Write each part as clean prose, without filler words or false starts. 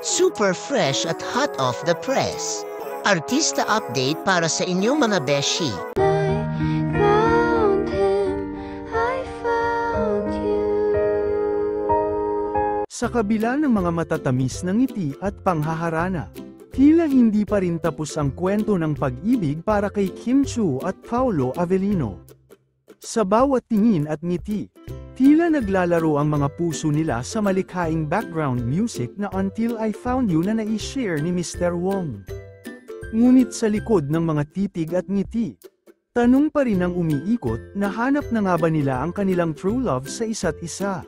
Super fresh at hot off the press. Artista update para sa inyong mga beshi. Found him, I found you. Sa kabila ng mga matatamis na ngiti at panghaharana, tila hindi pa rin tapos ang kwento ng pag-ibig para kay Kim Chiu at Paolo Avellino. Sa bawat tingin at ngiti, tila naglalaro ang mga puso nila sa malikhaing background music na Until I Found You na nai-share ni Mr. Wong. Ngunit sa likod ng mga titig at ngiti, tanong pa rin ang umiikot na hanap na nga ba nila ang kanilang true love sa isa't isa.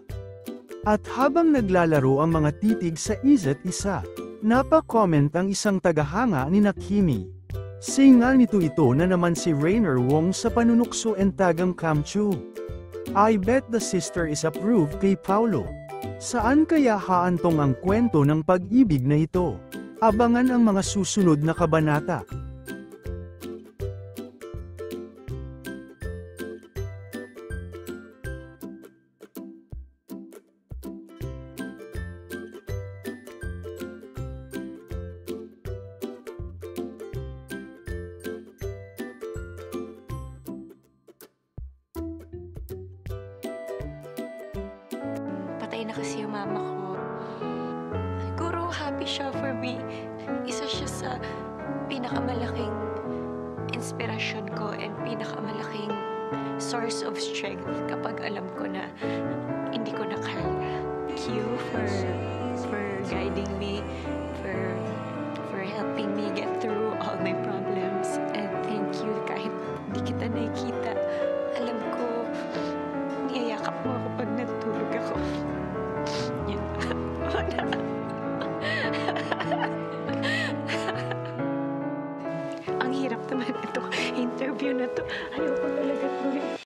At habang naglalaro ang mga titig sa isa't isa, napa-comment ang isang tagahanga ni Kimi. Singal nito ito na naman si Rainer Wong sa panunukso and tagang Kam Chiu. I bet the sister is approved kay Paolo. Saan kaya haantong ang kwento ng pag-ibig na ito? Abangan ang mga susunod na kabanata. Patay na kasi yung mama ko. Siguro happy siya for me. Isa siya sa pinakamalaking inspirasyon ko and pinakamalaking source of strength kapag alam ko na hindi ko na kaya. Thank you for guiding me, for helping me get through all my problems. And thank you kahit di kita nakikita. Alam ko, niyayakap mo ako pag natulog ako. Yun. Ang hirap naman itong interview na to. Ayoko talaga tuloy.